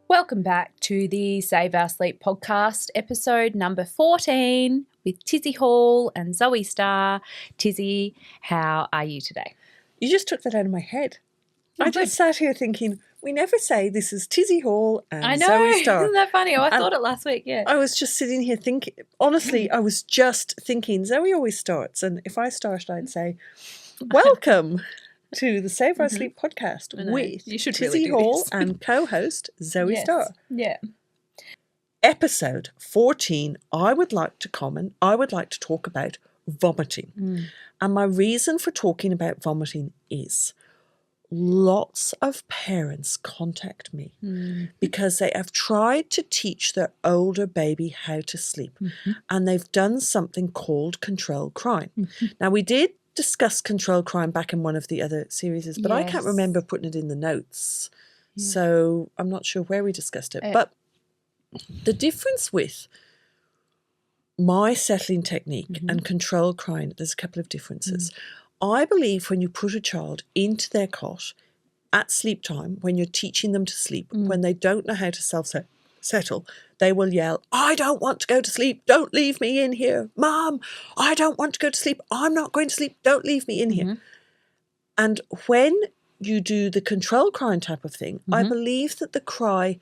Welcome back to the Save Our Sleep podcast, episode number 14 with Tizzie Hall and Zoe Starr. Tizzie, how are you today? You just took that out of my head. Oh, I just sat here thinking, we never say this is Tizzie Hall and I know, Zoe Starr. Isn't that funny? Oh, I thought it last week, yeah. I was just sitting here thinking, honestly, I was just thinking, Zoe always starts, and if I started, I'd say, welcome to the Save Our Sleep podcast with Tizzie Hall and co-host Zoe Starr. Yeah. Episode 14, I would like to talk about vomiting. And my reason for talking about vomiting is lots of parents contact me because they have tried to teach their older baby how to sleep and they've done something called control crying. Now, we did discuss control crying back in one of the other series, but I can't remember putting it in the notes. So I'm not sure where we discussed it. But the difference with my settling technique and control crying, there's a couple of differences. I believe when you put a child into their cot at sleep time, when you're teaching them to sleep, when they don't know how to self-settle, they will yell, I don't want to go to sleep. Don't leave me in here. Mom, I don't want to go to sleep. I'm not going to sleep. Don't leave me in here. And when you do the control crying type of thing, I believe that the cry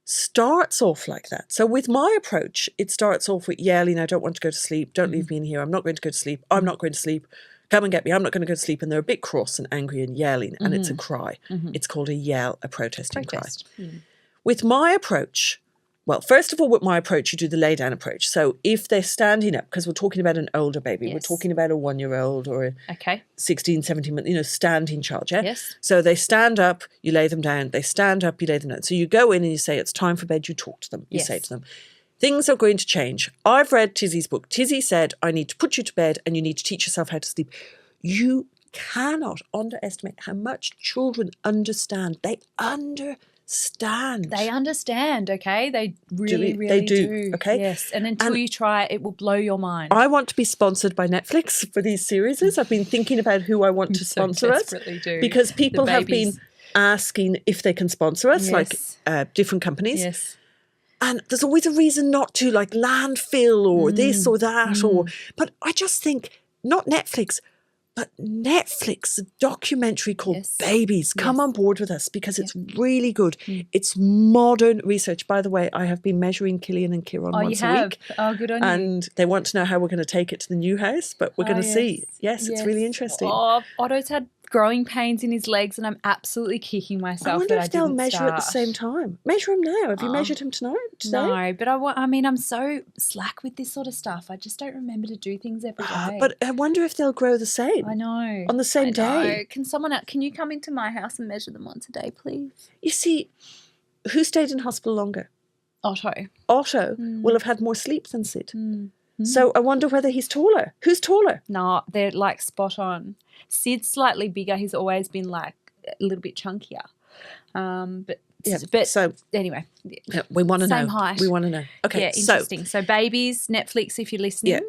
starts off like that. So with my approach, it starts off with yelling, I don't want to go to sleep. Don't leave me in here. I'm not going to go to sleep. I'm not going to sleep. Come and get me. I'm not going to go to sleep. And they're a bit cross and angry and yelling. And it's a cry. It's called a yell, a protesting cry. With my approach, well, first of all, with my approach, you do the lay down approach. So if they're standing up, because we're talking about an older baby, we're talking about a 1-year-old or a 16, 17 month, standing child, yeah? Yes. So they stand up, you lay them down. They stand up, you lay them down. So you go in and you say, it's time for bed. You talk to them. You say to them, things are going to change. I've read Tizzie's book. Tizzie said, I need to put you to bed and you need to teach yourself how to sleep. You cannot underestimate how much children understand. They understand. They understand, okay? They really do. Okay? Yes, and until you try it, it will blow your mind. I want to be sponsored by Netflix for these series. I've been thinking about who I want to sponsor us. Because people have been asking if they can sponsor us, like different companies. Yes. And there's always a reason not to, like landfill or this or that. But I just think, not Netflix, but Netflix, a documentary called Babies. Come on board with us because it's really good. It's modern research. By the way, I have been measuring Killian and Kieran once a week. Oh, good on you. And they want to know how we're going to take it to the new house, but we're going to see. Yes, it's really interesting. Oh, Otto's had growing pains in his legs and I'm absolutely kicking myself. I wonder if they'll measure at the same time. Measure him now. Have you measured him today? No, but I'm so slack with this sort of stuff. I just don't remember to do things every day. But I wonder if they'll grow the same. I know. On the same day. Can you come into my house and measure them once a day, please? You see, who stayed in hospital longer? Otto. Otto will have had more sleep than Sid. So I wonder whether he's taller. Who's taller? No, they're like spot on. Sid's slightly bigger. He's always been like a little bit chunkier. But so anyway. Yeah, we want to know. Same height. We want to know. Okay. Yeah, interesting. So Babies, Netflix if you're listening.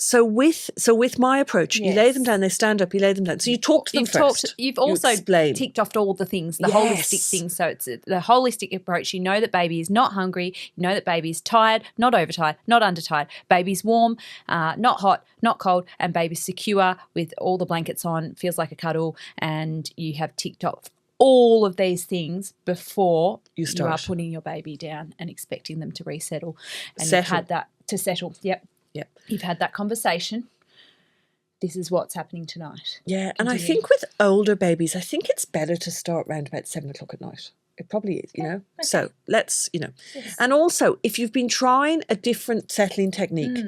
So with my approach, you lay them down, they stand up, you lay them down. So you talk to them first. You've also ticked off all the things, the holistic things. So it's the holistic approach. You know that baby is not hungry. You know that baby is tired, not overtired, not undertired. Baby's warm, not hot, not cold, and baby's secure with all the blankets on, feels like a cuddle, and you have ticked off all of these things before you are putting your baby down and expecting them to resettle. And you've had that to settle. Yep. You've had that conversation. This is what's happening tonight. Yeah, and I think with older babies, I think it's better to start around about 7 o'clock at night. It probably is, you know. Okay. So let's, Yes. And also, if you've been trying a different settling technique,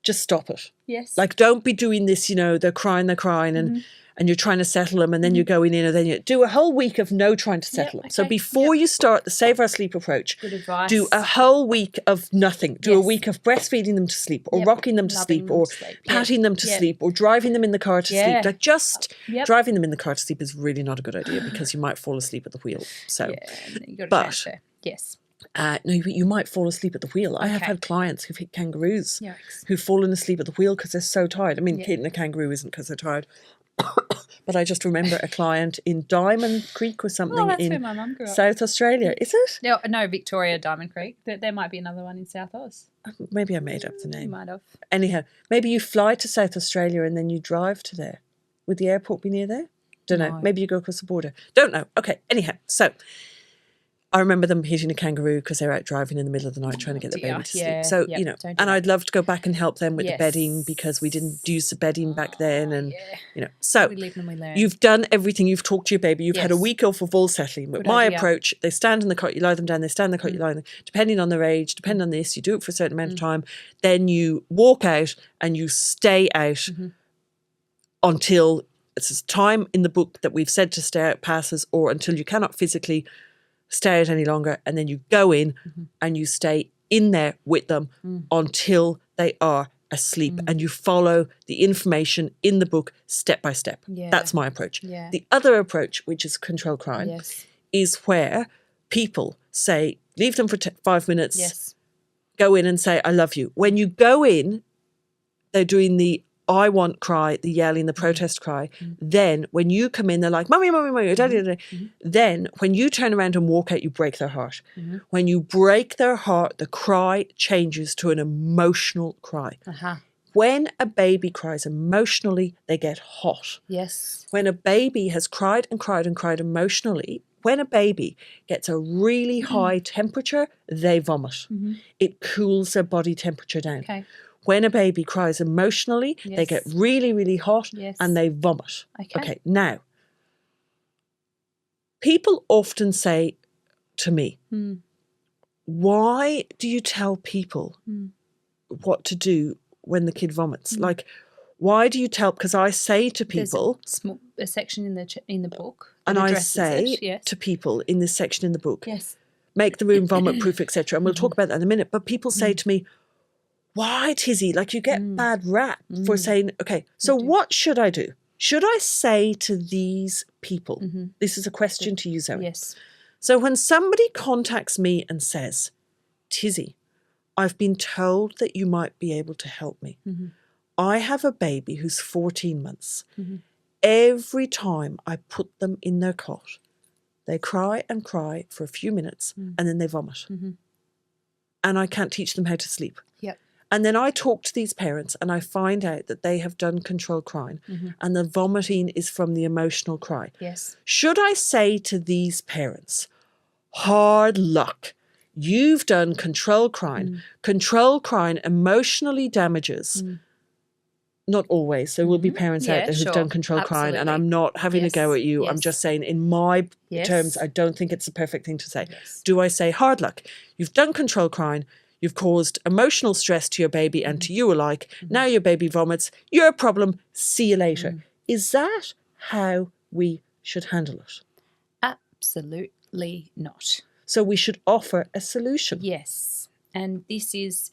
just stop it. Yes. Like, don't be doing this, they're crying, and you're trying to settle them, and then you're going in, and then you do a whole week of no trying to settle them. So before you start the Save Our Sleep approach, do a whole week of nothing. Do a week of breastfeeding them to sleep, or rocking them to sleep, or patting them to sleep, or driving them in the car to sleep. Like just driving them in the car to sleep is really not a good idea because you might fall asleep at the wheel. So, you got to transfer. Yes. No, you might fall asleep at the wheel. I have had clients who've hit kangaroos who've fallen asleep at the wheel because they're so tired. I mean, hitting a kangaroo isn't because they're tired. But I just remember a client in Diamond Creek or something that's in where my mum grew up. South Australia. Is it? No, Victoria, Diamond Creek. There might be another one in South Oz. Maybe I made up the You name. might have. Anyhow, maybe you fly to South Australia and then you drive to there. Would the airport be near there? Don't know. No. Maybe you go across the border. Don't know. Okay. Anyhow, so I remember them hitting a kangaroo because they're out driving in the middle of the night trying to get their baby to sleep. So, and I'd love to go back and help them with the bedding because we didn't use the bedding back then. And, so we live and we learn. You've done everything. You've talked to your baby. You've had a week off of all settling. But my approach, they stand in the cot, you lie them down, they stand in the cot, you lie them, depending on their age, depending on this, you do it for a certain amount of time. Then you walk out and you stay out until it's time in the book that we've said to stay out passes, or until you cannot physically stay out any longer, and then you go in and you stay in there with them until they are asleep, and you follow the information in the book step by step. That's my approach. The other approach, which is control crying, is where people say, leave them for 5 minutes, go in and say, I love you. When you go in, they're doing the I want cry, the yelling, the protest cry. Then when you come in, they're like, Mummy, Mummy, Mummy, Daddy, Daddy. Then when you turn around and walk out, you break their heart. When you break their heart, the cry changes to an emotional cry. When a baby cries emotionally, they get hot. When a baby has cried and cried and cried emotionally, when a baby gets a really high temperature, they vomit. It cools their body temperature down. When a baby cries emotionally, they get really, really hot and they vomit. Okay. Now, people often say to me, why do you tell people what to do when the kid vomits? Like, why do you tell? Because I say to people, there's a section in the book, and I say to people in this section in the book, make the room vomit proof, etc. And we'll talk about that in a minute. But people say to me, why, Tizzie? Like, you get bad rap for saying, okay, so what should I do? Should I say to these people, this is a question to you, Zoe. So when somebody contacts me and says, Tizzie, I've been told that you might be able to help me. I have a baby who's 14 months. Every time I put them in their cot, they cry and cry for a few minutes and then they vomit. And I can't teach them how to sleep. And then I talk to these parents and I find out that they have done controlled crying and the vomiting is from the emotional cry. Should I say to these parents, hard luck, you've done controlled crying. Controlled crying emotionally damages. Not always. There will be parents out there who've done controlled crying, and I'm not having a go at you. I'm just saying in my terms, I don't think it's the perfect thing to say. Do I say hard luck? You've done controlled crying. You've caused emotional stress to your baby and to you alike. Now your baby vomits. Your problem. See you later. Is that how we should handle it? Absolutely not. So we should offer a solution. Yes. And this is,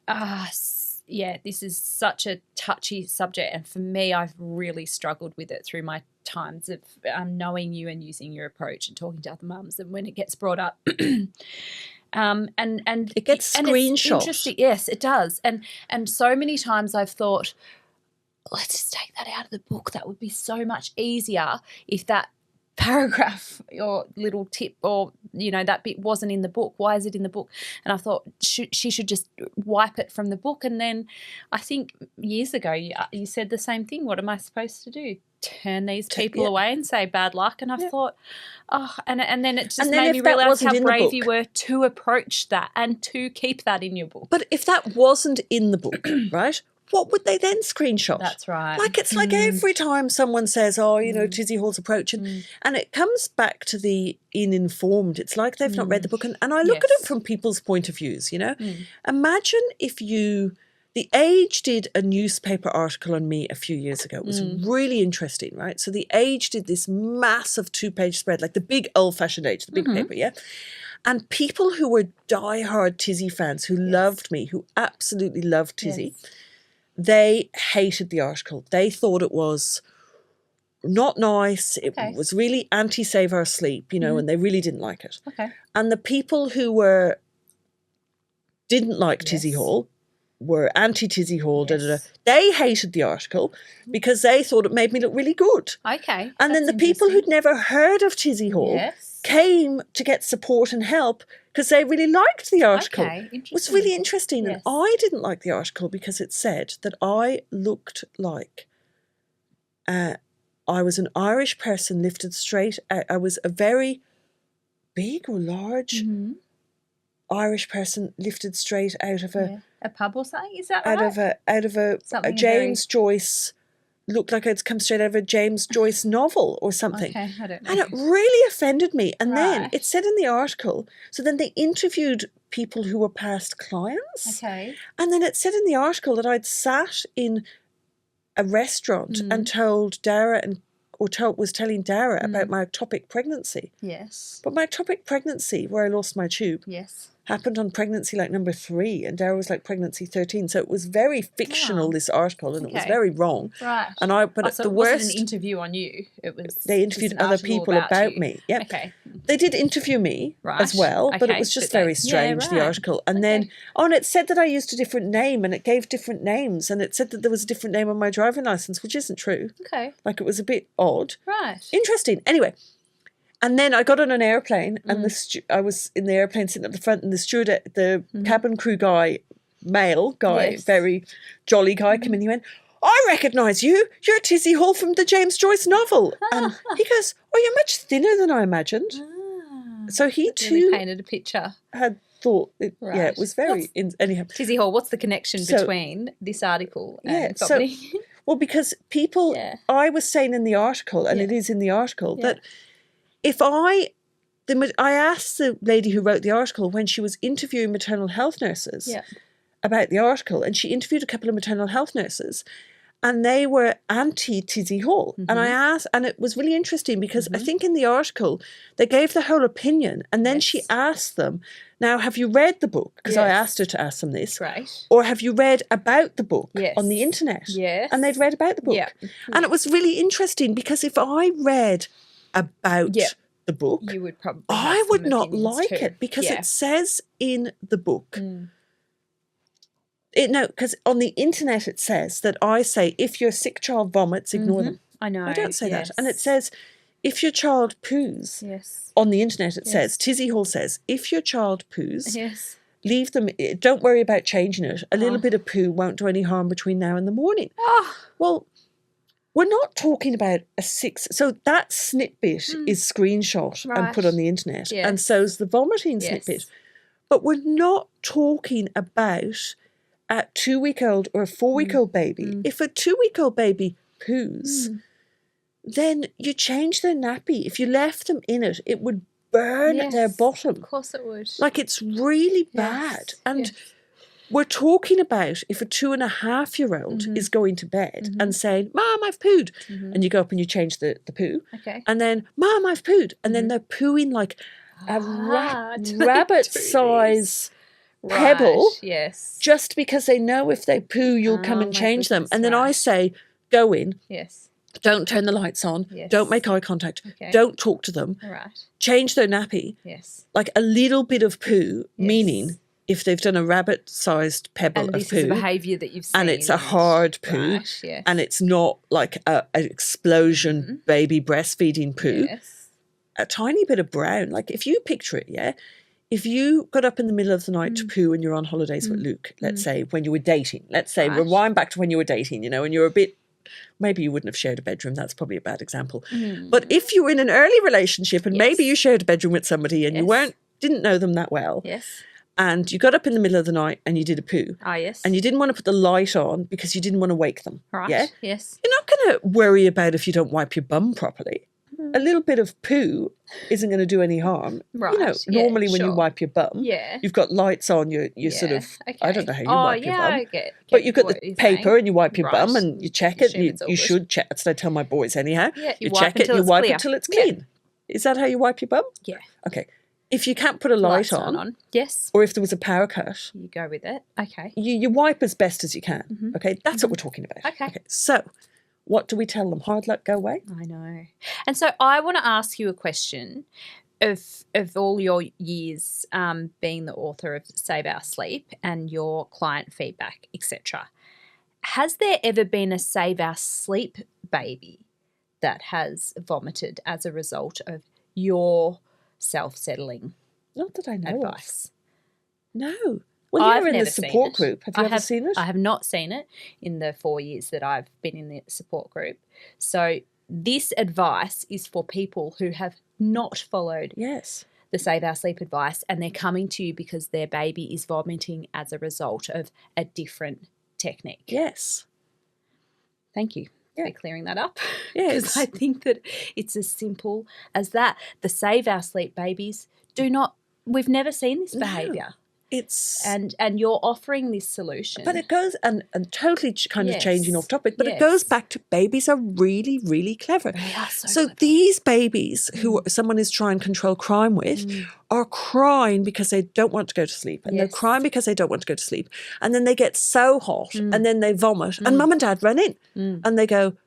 this is such a touchy subject. And for me, I've really struggled with it through my times of knowing you and using your approach and talking to other mums. And when it gets brought up, and it gets screenshot. Interesting. Yes, it does. And so many times I've thought, let's just take that out of the book. That would be so much easier if that paragraph or little tip or, that bit wasn't in the book. Why is it in the book? And I thought she should just wipe it from the book. And then I think years ago you said the same thing. What am I supposed to do? Turn these people away and say bad luck? And I thought, and then it just made me realise how brave you were to approach that and to keep that in your book. But if that wasn't in the book, right, what would they then screenshot? That's right. Like, it's like every time someone says, Tizzie Hall's approach, and it comes back to the uninformed. It's like they've not read the book. And I look at it from people's point of views, Imagine if The Age did a newspaper article on me a few years ago. It was really interesting, right? So The Age did this massive 2-page spread, like the big old-fashioned Age, the big paper, And people who were diehard Tizzie fans, who loved me, who absolutely loved Tizzie, they hated the article. They thought it was not nice. It was really anti-Save Our Sleep, and they really didn't like it. And the people who didn't like Tizzie Hall were anti-Tizzie Hall, Yes. They hated the article because they thought it made me look really good. Okay. And then that's the people who'd interesting. never heard of Tizzie Hall Yes. came to get support and help because they really liked the article. Okay, It was really interesting. interesting. Yes. And I didn't like the article because it said that I looked like I was an Irish person lifted straight out. I was a very big or large Mm-hmm. Irish person lifted straight out of A pub or something? Is that right? out of a Something James Joyce, looked like it's come straight out of a James Joyce novel or something. Okay, I don't know. And it really offended me. And then Right. it said in the article, so then they interviewed people who were past clients. Okay. And then it said in the article that I'd sat in a restaurant and told Dara was telling Dara about my ectopic pregnancy. Yes. But my ectopic pregnancy, where I lost my tube, Yes. happened on pregnancy like number 3, and Dara was like pregnancy 13. So it was very fictional, this article, and it was Okay. very wrong. Right. And but So the it worst, wasn't an interview on you. It was they just interviewed an other article people about you. me. Yep. Okay. They did interview me Right. as well, but it Okay, was just but very they- strange, yeah, the right. article. And Okay. then, and it said that I used a different name, and it gave different names, and it said that there was a different name on my driving licence, which isn't true. Okay. Like, it was a bit odd. Right. Interesting. Anyway, and then I got on an airplane, and I was in the airplane sitting at the front, and the cabin crew guy, male guy, Yes. very jolly guy, came in. He went, "I recognise you. You're Tizzie Hall from the James Joyce novel." And he goes, "Oh, you're much thinner than I imagined." So he Really too painted a picture. had thought, yeah, Right. it was very, anyhow. Tizzie Hall, what's the connection So- between this article and Yeah, so- vomiting? Well, because people, Yeah. I was saying in the article, and Yeah. it is in the article, Yeah. that if I asked the lady who wrote the article when she was interviewing maternal health nurses Yeah. about the article, and she interviewed a couple of maternal health nurses, and they were anti-Tizzie Hall. And I asked, and it was really interesting because I think in the article they gave the whole opinion, and then she asked them, "Now, have you read the book?" Because I Yes. asked her to ask them this. Great. Or have you read about the book Yes. on the internet? Yes. And they'd read about the book. Yeah. And it was really interesting because if I read about Yeah. the book, You would probably I have would some not opinions like too. it because Yeah. it says in the book, Mm. because on the internet it says that I say, if your sick child vomits, ignore them. I know. I don't say that. And it yes. says, if your child poos, Yes. on the internet it Yes. says, Tizzie Hall says, if your child poos, Yes. leave them, don't worry about changing it. A little Oh. bit of poo won't do any harm between now and the morning. Oh. Well, we're not talking about a 6. So that snippet is screenshot and put Right. on the internet. Yes. And so's the vomiting Yes. snippet. But we're not talking about a 2-week-old or a 4-week-old baby. If a 2-week-old baby poos, then you change their nappy. If you left them in it, it would burn their Yes. bottom. Of course it would. Like, it's really Yes. bad. And Yes. we're talking about if a 2.5-year-old is going to bed and saying, "Mom, I've pooed." And you go up and you change the poo. Okay. And then, "Mom, I've pooed." And then they're pooing like a do they rabbit do this? size pebble, Right. Yes. just because they know if they poo, you'll come Oh, and my change them. goodness, And then I right. say, "Go in, Yes. don't turn the lights on, Yes. don't make eye contact, Okay. don't talk to them, All right. change their nappy." Yes. Like a little bit of poo, Yes. meaning if they've done a rabbit-sized pebble And of this poo, is a behaviour that you've seen. and it's a hard poo, Right. Yes. and it's not like an explosion baby breastfeeding poo, Yes. a tiny bit of brown. Like, if you picture it, yeah, if you got up in the middle of the night to poo and you're on holidays with Luke, let's say when you were dating, let's say Right. rewind back to when you were dating, and you're a bit, maybe you wouldn't have shared a bedroom, that's probably a bad example. But if you were in an early relationship and maybe Yes. you shared a bedroom with somebody and you Yes. didn't know them that well, Yes. and you got up in the middle of the night and you did a poo, Ah, yes. and you didn't want to put the light on because you didn't want to wake them. Right. Yeah? Yes. You're not going to worry about if you don't wipe your bum properly. A little bit of poo isn't going to do any harm. Right, yeah, Normally when you sure. wipe your bum, Yeah. you've got lights on, you sort Yeah, of, I don't know how you wipe your yeah, bum. I get But you've got what the you're paper saying. and you wipe your Right. bum and you check You it. assume it's all You good. should check. That's what I tell my boys anyhow. Yeah, you wipe check it, until you it's wipe clear. it till it's Yeah. clean. Is that how you wipe your bum? Yeah. Okay. If you can't put a light Lights on, Yes. or if there was a power cut, You go with it. Okay. you wipe as best as you can. Okay, that's what we're talking about. Okay. So, what do we tell them? Hard luck, go away. I know. And so I want to ask you a question. of all your years being the author of Save Our Sleep and your client feedback, etc., has there ever been a Save Our Sleep baby that has vomited as a result of your self-settling Not that I know advice? of. No. Well, I've you're in the never seen support it. group. Have you ever seen it? I have not seen it in the 4 years that I've been in the support group. So this advice is for people who have not followed Yes. the Save Our Sleep advice, and they're coming to you because their baby is vomiting as a result of a different technique. Yes. Thank you for clearing that up. Yes. Because I think that it's as simple as that. The Save Our Sleep babies we've never seen this behaviour. It's and you're offering this solution. But it goes and totally kind of changing off topic, but it Yes. goes back to babies are really, really clever. They are so So clever. these babies who someone is trying to control crime with are crying because they don't want to go to sleep, and they're Yes. crying because they don't want to go to sleep, and then they get so hot and then they vomit, and mum and dad run in and they go,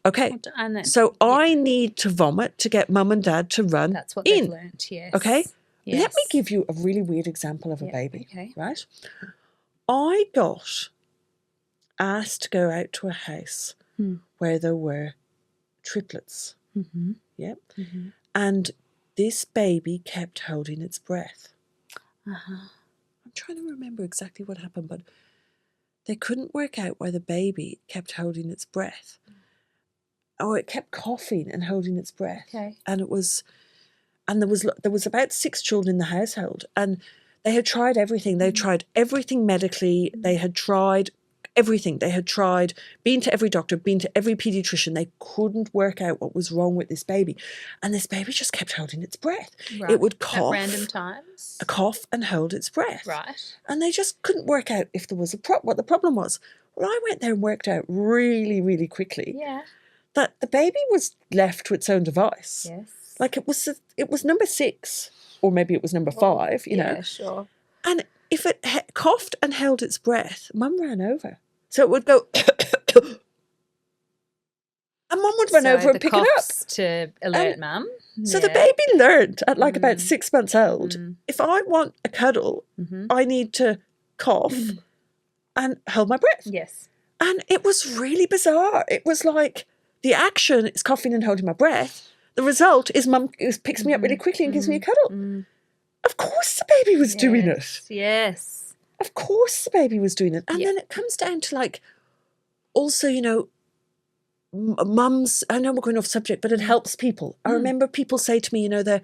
okay, And then, so I need to vomit to get mum and dad to run that's what in. they've learnt, yes. Okay? Yes. Let me give you a really weird example of a baby, okay. right? I got asked to go out to a house where there were triplets. Mm-hmm. Yeah. Mm-hmm. And this baby kept holding its breath. Uh-huh. I'm trying to remember exactly what happened, but they couldn't work out why the baby kept holding its breath. Or it kept coughing and holding its breath. Okay. And there was about 6 children in the household, and they had tried everything. They had tried everything medically. They had tried everything. They had tried, been to every doctor, been to every pediatrician. They couldn't work out what was wrong with this baby. And this baby just kept holding its breath. Right. It would cough. At random times. A cough and hold its breath. Right. And they just couldn't work out if there was what the problem was. Well, I went there and worked out really, really quickly that the baby was left to its own device. Yes. Like it was number 6, or maybe it was number 5, you know. Yeah, sure. And if it coughed and held its breath, mum ran over. So it would go, and mum would run over and pick it up. To alert mum. So the baby learned at like about 6 months old, if I want a cuddle, I need to cough and hold my breath. Yes. And it was really bizarre. It was like the action is coughing and holding my breath. The result is mum picks me up really quickly and gives me a cuddle. Of course the baby was doing it. Yes. Of course the baby was doing it. And then it comes down to like, also, you know, mums, I know we're going off subject, but it helps people. I remember people say to me, you know, their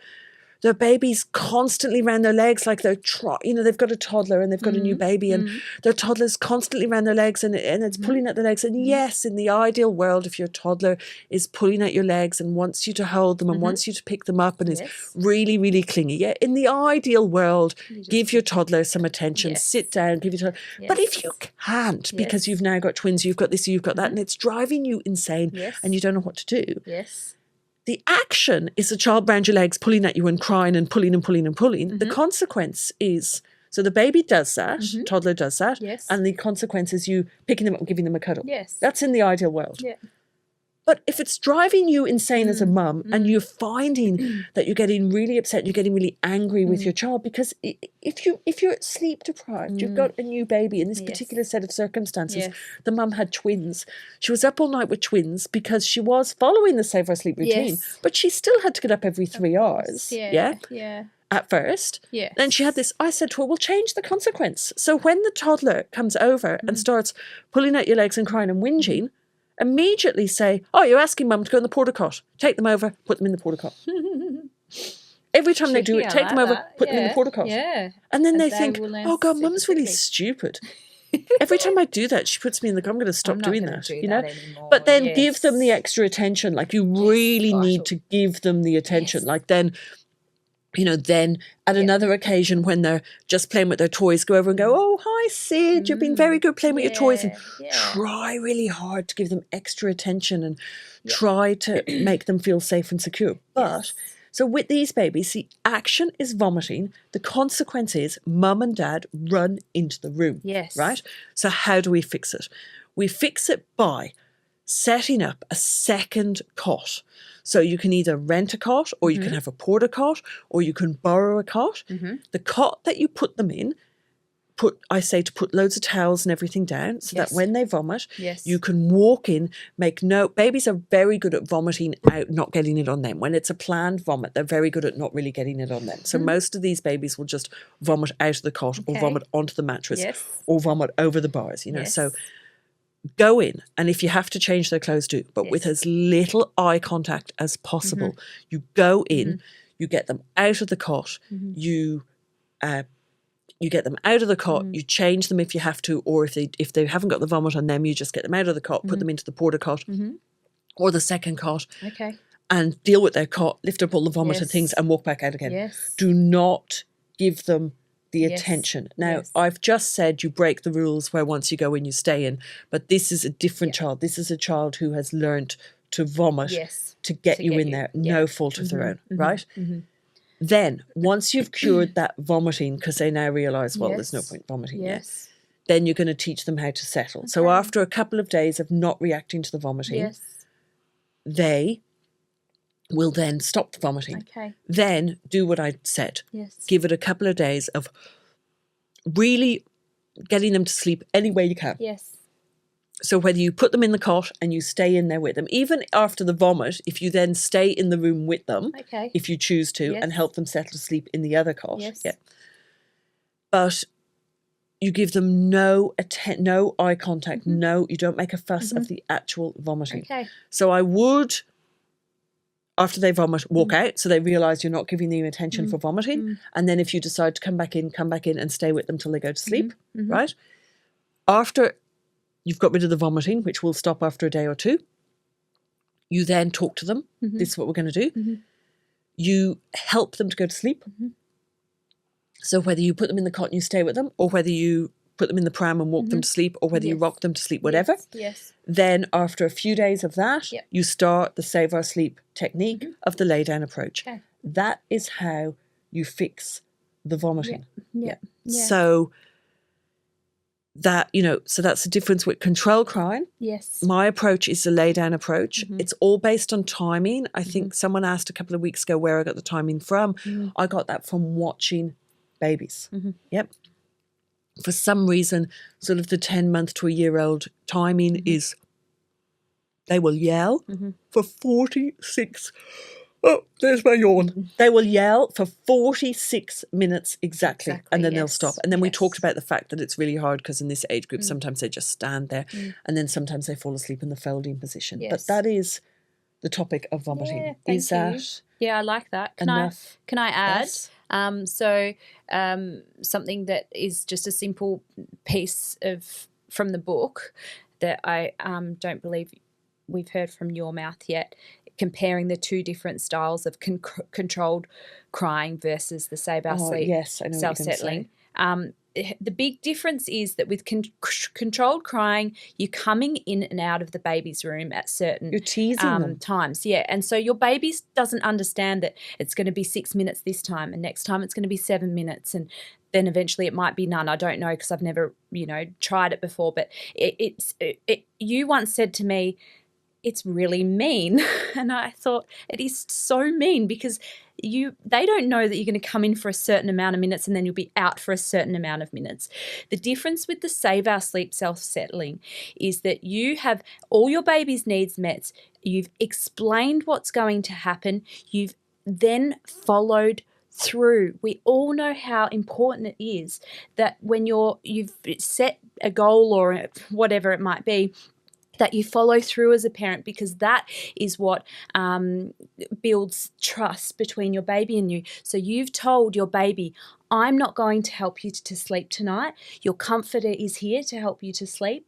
babies constantly ran their legs like they're they've got a toddler and they've got a new baby, and their toddlers constantly ran their legs and it's pulling at the legs. And yes, in the ideal world, if your toddler is pulling at your legs and wants you to hold them and wants you to pick them up and is really, really clingy, in the ideal world, give your toddler some attention, sit down, give your toddler. But if you can't, because you've now got twins, you've got this, you've got that, and it's driving you insane and you don't know what to do. Yes. The action is the child round your legs pulling at you and crying and pulling and pulling and pulling. The consequence is, so the baby does that, toddler does that, and the consequence is you picking them up and giving them a cuddle. Yes. That's in the ideal world. Yeah. But if it's driving you insane as a mum and you're finding that you're getting really upset, you're getting really angry with your child, because if you're sleep deprived, you've got a new baby in this particular set of circumstances. The mum had twins. She was up all night with twins because she was following the Save Our Sleep routine, but she still had to get up every 3 hours. Yeah. At first. Yeah. Then she had this, I said to her, we'll change the consequence. So when the toddler comes over and starts pulling at your legs and crying and whinging, immediately say, oh, you're asking mum to go in the porta cot. Take them over, put them in the porta cot. Every time they do it, take them over, put them in the porta cot. Yeah. And then they think, oh God, mum's really stupid. Every time I do that, she puts me in the, I'm going to stop doing that. You know? But then give them the extra attention. Like you really need to give them the attention. Like then, you know, then at another occasion when they're just playing with their toys, go over and go, oh, hi, Sid, you've been very good playing with your toys. And try really hard to give them extra attention and try to make them feel safe and secure. But so with these babies, the action is vomiting. The consequence is mum and dad run into the room. Yes. Right? So how do we fix it? We fix it by setting up a second cot. So you can either rent a cot, or you can have a porta cot, or you can borrow a cot. The cot that you put them in, I say to put loads of towels and everything down, so that when they vomit, you can walk in, babies are very good at vomiting out, not getting it on them. When it's a planned vomit, they're very good at not really getting it on them. So most of these babies will just vomit out of the cot, or vomit onto the mattress, or vomit over the bars, So go in, and if you have to change their clothes, do, but with as little eye contact as possible. You go in, you get them out of the cot, you get them out of the cot, you change them if you have to, or if they haven't got the vomit on them, you just get them out of the cot, put them into the porta cot or the second cot, and deal with their cot, lift up all the vomit and things, and walk back out again. Do not give them the attention. Now, I've just said you break the rules where once you go in, you stay in, but this is a different child. This is a child who has learnt to vomit to get you in there, no fault of their own, right? Then, once you've cured that vomiting, because they now realise, well, there's no point vomiting yet, then you're going to teach them how to settle. So after a couple of days of not reacting to the vomiting, they will then stop the vomiting. Then do what I said. Give it a couple of days of really getting them to sleep any way you can. So whether you put them in the cot and you stay in there with them, even after the vomit, if you then stay in the room with them, if you choose to, and help them settle to sleep in the other cot. But you give them no eye contact, you don't make a fuss of the actual vomiting. So I would, after they vomit, walk out, so they realise you're not giving them attention for vomiting. And then if you decide to come back in and stay with them till they go to sleep, right? After you've got rid of the vomiting, which will stop after a day or two, you then talk to them. This is what we're going to do. You help them to go to sleep. So whether you put them in the cot and you stay with them, or whether you put them in the pram and walk them to sleep, or whether you rock them to sleep, whatever. Then after a few days of that, you start the Save Our Sleep technique of the lay down approach. That is how you fix the vomiting. So that, so that's the difference with control crying. My approach is the lay down approach. It's all based on timing. I think someone asked a couple of weeks ago where I got the timing from. I got that from watching babies. For some reason, sort of the 10-month to a year-old timing is they will yell for 46. Oh, there's my yawn. They will yell for 46 minutes exactly and then they'll stop. And then we talked about the fact that it's really hard because in this age group, sometimes they just stand there and then sometimes they fall asleep in the folding position. But that is the topic of vomiting. Is that I like that. Can I add? Something that is just a simple piece from the book that I don't believe we've heard from your mouth yet, comparing the two different styles of controlled crying versus the Save Our Sleep self-settling. The big difference is that with controlled crying, you're coming in and out of the baby's room at certain you're teasing them. Times. And so your baby doesn't understand that it's going to be 6 minutes this time and next time it's going to be 7 minutes and then eventually it might be none. I don't know because I've never, tried it before. But you once said to me, it's really mean. And I thought it is so mean because they don't know that you're going to come in for a certain amount of minutes and then you'll be out for a certain amount of minutes. The difference with the Save Our Sleep self-settling is that you have all your baby's needs met. You've explained what's going to happen. You've then followed through. We all know how important it is that when you've set a goal or whatever it might be, that you follow through as a parent, because that is what builds trust between your baby and you. So you've told your baby, I'm not going to help you to sleep tonight. Your comforter is here to help you to sleep.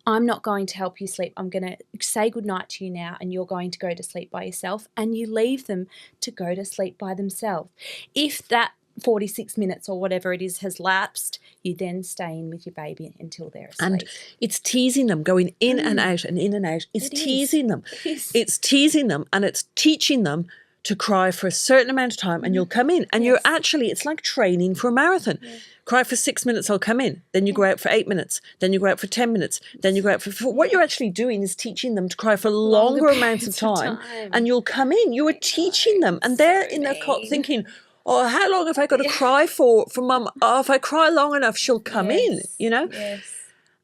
I'm not going to help you sleep. I'm going to say goodnight to you now and you're going to go to sleep by yourself, and you leave them to go to sleep by themselves. If that 46 minutes or whatever it is has lapsed, you then stay in with your baby until they're asleep. And it's teasing them, going in and out and in and out. It's teasing them. It's teasing them, and it's teaching them to cry for a certain amount of time, and you'll come in and you're actually, it's like training for a marathon. cry for 6 minutes, I'll come in. Then you go out for 8 minutes. Then you go out for 10 minutes. Then you go out for what you're actually doing is teaching them to cry for longer amounts of time. And you'll come in. You are teaching them. And they're in their cot thinking, oh, how long have I got to cry for mum? Oh, if I cry long enough, she'll come in, you know? Yes.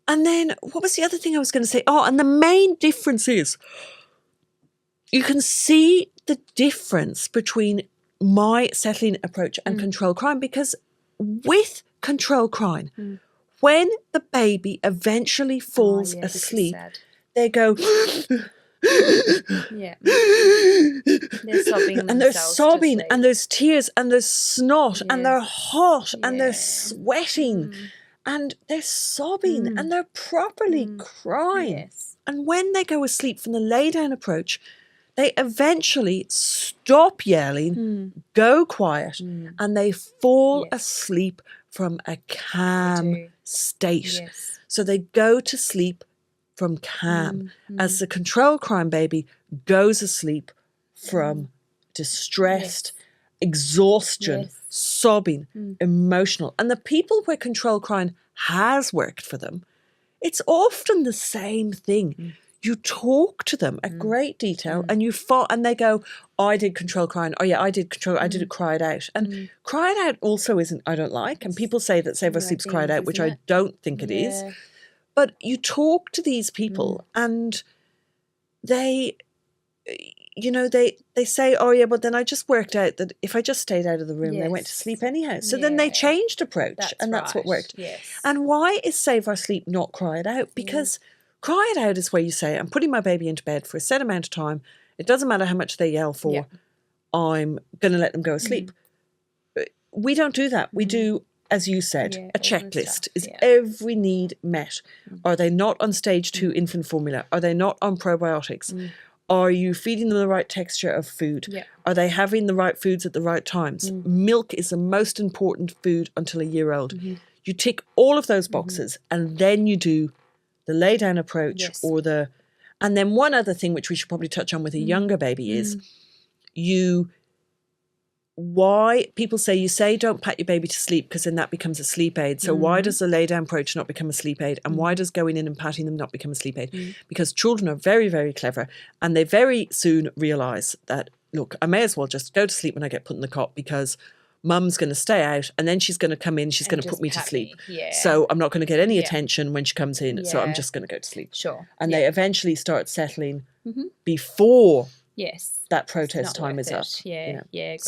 And then what was the other thing I was going to say? Oh, and the main difference is you can see the difference between my settling approach and control crying, because with control crying, when the baby eventually falls asleep, they go they're sobbing and they're sobbing and there's tears and there's snot and they're hot and they're sweating and they're sobbing and they're properly crying. And when they go asleep from the lay down approach, they eventually stop yelling, go quiet, and they fall asleep from a calm state. So they go to sleep from calm, as the control crying baby goes asleep from distressed, exhaustion, sobbing, emotional. And the people where control crying has worked for them, it's often the same thing. You talk to them at great detail and and they go, oh, I did control crying. Oh yeah, I did it, cry it out. And cry it out also isn't, I don't like. And people say that Save Our Sleep's cry it out, which I don't think it is. But you talk to these people and they, you know, they say, oh yeah, but then I just worked out that if I just stayed out of the room, they went to sleep anyhow. So then they changed approach that's what worked. And why is Save Our Sleep not cry it out? Because cry it out is where you say, I'm putting my baby into bed for a set amount of time. It doesn't matter how much they yell for. I'm going to let them go asleep. We don't do that. We do, as you said, a checklist. Is every need met? Are they not on stage 2 infant formula? Are they not on probiotics? Are you feeding them the right texture of food? Are they having the right foods at the right times? Milk is the most important food until a year old. You tick all of those boxes and then you do the lay down approach and then one other thing which we should probably touch on with a younger baby is why people say don't pat your baby to sleep because then that becomes a sleep aid. So why does the lay down approach not become a sleep aid? And why does going in and patting them not become a sleep aid? Because children are very, very clever and they very soon realise that, look, I may as well just go to sleep when I get put in the cot because mum's going to stay out and then she's going to come in, she's going to put me to sleep. So I'm not going to get any attention when she comes in. So I'm just going to go to sleep. And they eventually start settling before that protest time is up. Great.